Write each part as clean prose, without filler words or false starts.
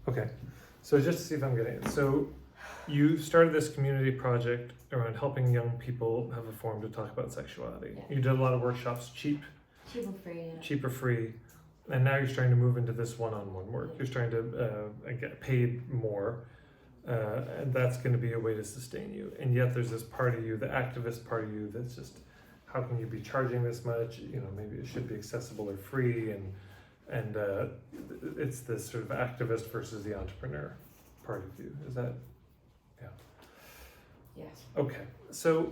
Okay, so just to see if I'm getting it. So you started this community project around helping young people have a forum to talk about sexuality. Yeah. You did a lot of workshops, cheap or free, and now you're starting to move into this one-on-one work. You're starting to get paid more, and that's going to be a way to sustain you. And yet there's this part of you, the activist part of you, that's just, how can you be charging this much? You know, maybe it should be accessible or free, and it's this sort of activist versus the entrepreneur part of you. Is that, yeah? Yes. Okay, so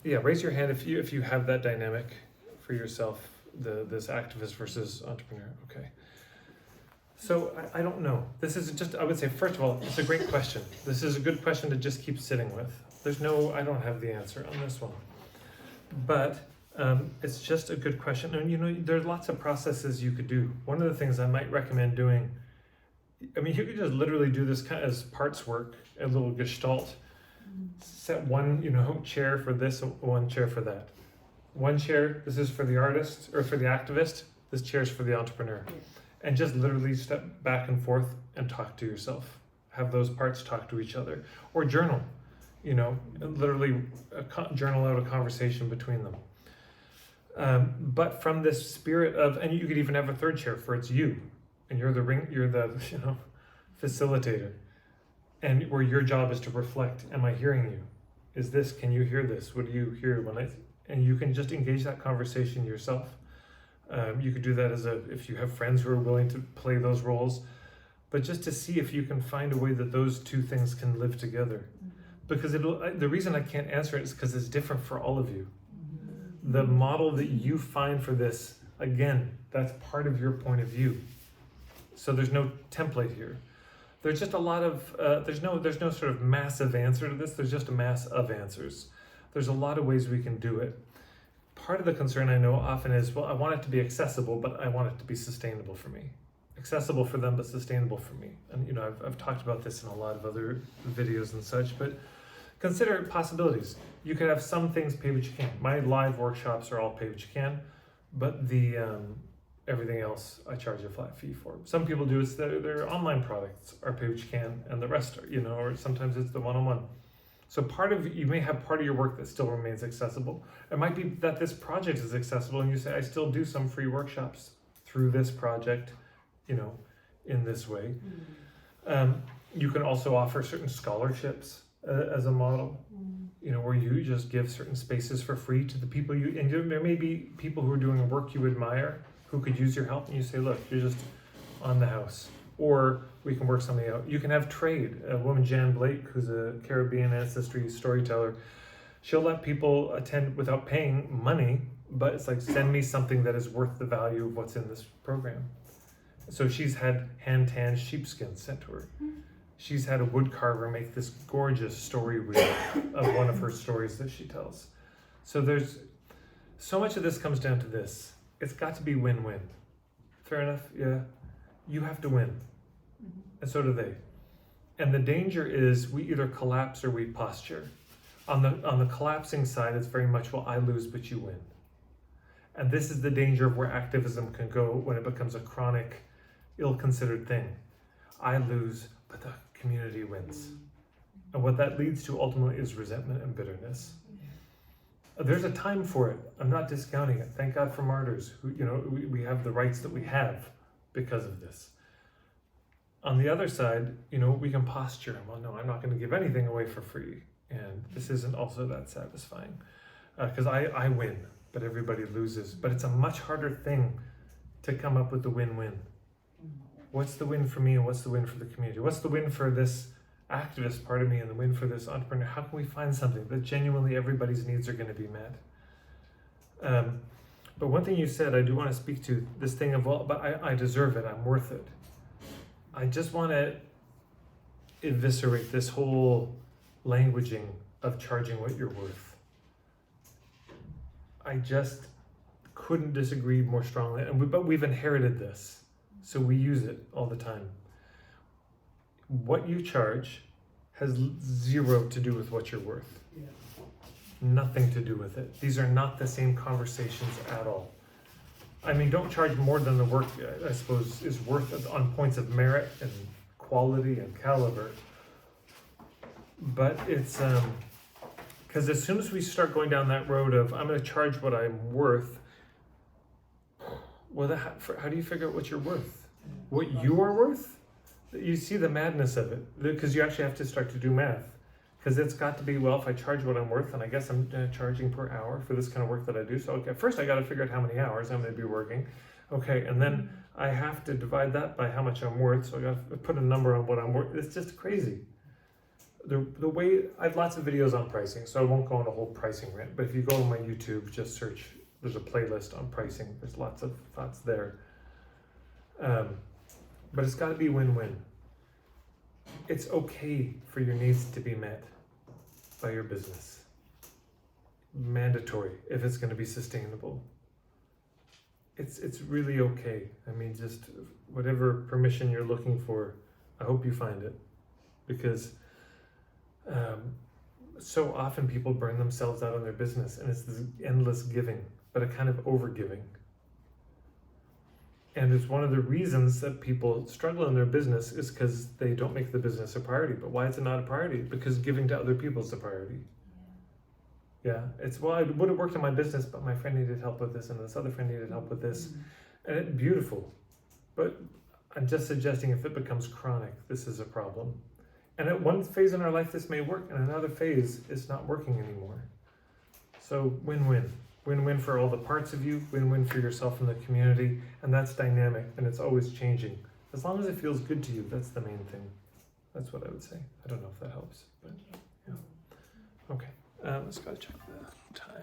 yeah, raise your hand if you have that dynamic for yourself, this activist versus entrepreneur. Okay. So I don't know. This is just, I would say, first of all, it's a great question. This is a good question to just keep sitting with. I don't have the answer on this one. But it's just a good question. And you know, there's lots of processes you could do. One of the things I might recommend doing, I mean, you could just literally do this kind of as parts work, a little gestalt. Set one, you know, chair for this, one chair for that. One chair, this is for the artist or for the activist. This chair is for the entrepreneur. Yeah. And just literally step back and forth and talk to yourself. Have those parts talk to each other. Or journal, you know, literally journal out a conversation between them. But from this spirit of, and you could even have a third chair for it's you, and you're the you know, facilitator. And where your job is to reflect, am I hearing you? Is this, can you hear this? What do you hear when and you can just engage that conversation yourself. You could do that if you have friends who are willing to play those roles, but just to see if you can find a way that those two things can live together. Because the reason I can't answer it is because it's different for all of you. The model that you find for this, again, that's part of your point of view. So there's no template here. There's just a lot of, there's no sort of massive answer to this, there's just a mass of answers. There's a lot of ways we can do it. Part of the concern I know often is, well, I want it to be accessible, but I want it to be sustainable for me. Accessible for them, but sustainable for me. And you know, I've talked about this in a lot of other videos and such, but consider possibilities. You could have some things pay what you can. My live workshops are all pay what you can, but the everything else I charge a flat fee for. Some people do it, their online products are pay what you can, and the rest are, you know, or sometimes it's the one-on-one. So you may have part of your work that still remains accessible. It might be that this project is accessible and you say, I still do some free workshops through this project, you know, in this way. You can also offer certain scholarships as a model, you know, where you just give certain spaces for free to the people and there may be people who are doing work you admire who could use your help, and you say, look, you're just on the house. Or we can work something out. You can have trade. A woman, Jan Blake, who's a Caribbean ancestry storyteller, she'll let people attend without paying money, but it's like, send me something that is worth the value of what's in this program. So she's had hand-tanned sheepskin sent to her. She's had a wood carver make this gorgeous story reel of one of her stories that she tells. So there's, so much of this comes down to this. It's got to be win-win. Fair enough? Yeah. You have to win, and so do they. And the danger is we either collapse or we posture. On the collapsing side, it's very much, well, I lose, but you win. And this is the danger of where activism can go when it becomes a chronic, ill-considered thing. I lose, but the community wins. And what that leads to ultimately is resentment and bitterness. There's a time for it. I'm not discounting it. Thank God for martyrs who, you know, we have the rights that we have because of this. On the other side, you know, we can posture, well, no, I'm not going to give anything away for free. And this isn't also that satisfying because I win, but everybody loses. But it's a much harder thing to come up with the win-win. What's the win for me and what's the win for the community? What's the win for this activist part of me and the win for this entrepreneur? How can we find something that genuinely everybody's needs are going to be met? But one thing you said, I do want to speak to this thing of, well, but I deserve it, I'm worth it. I just want to eviscerate this whole languaging of charging what you're worth. I just couldn't disagree more strongly, but we've inherited this, so we use it all the time. What you charge has zero to do with what you're worth. Yeah. Nothing to do with it. These are not the same conversations at all. I mean, don't charge more than the work, I suppose, is worth on points of merit and quality and caliber. But it's because as soon as we start going down that road of I'm going to charge what I'm worth, well, how do you figure out what you're worth? What you are worth? You see the madness of it, because you actually have to start to do math. Because it's got to be, well, if I charge what I'm worth, and I guess I'm charging per hour for this kind of work that I do. So okay, first I got to figure out how many hours I'm going to be working. Okay, and then I have to divide that by how much I'm worth. So I got to put a number on what I'm worth. It's just crazy. The way, I have lots of videos on pricing, so I won't go on a whole pricing rant. But if you go on my YouTube, just search, there's a playlist on pricing. There's lots of thoughts there. But it's got to be win-win. It's okay for your needs to be met by your business. Mandatory if it's going to be sustainable. It's really okay. I mean, just whatever permission you're looking for, I hope you find it, because so often people burn themselves out on their business, and it's this endless giving, but a kind of over giving. And it's one of the reasons that people struggle in their business is because they don't make the business a priority. But why is it not a priority? Because giving to other people is a priority. Yeah, it's, well, I would have worked in my business, but my friend needed help with this, and this other friend needed help with this. And it's beautiful. But I'm just suggesting if it becomes chronic, this is a problem. And at one phase in our life, this may work, and another phase, it's not working anymore. So win-win. Win-win for all the parts of you, win-win for yourself and the community, and that's dynamic, and it's always changing. As long as it feels good to you, that's the main thing. That's what I would say. I don't know if that helps, but yeah. Okay, let's go check the time.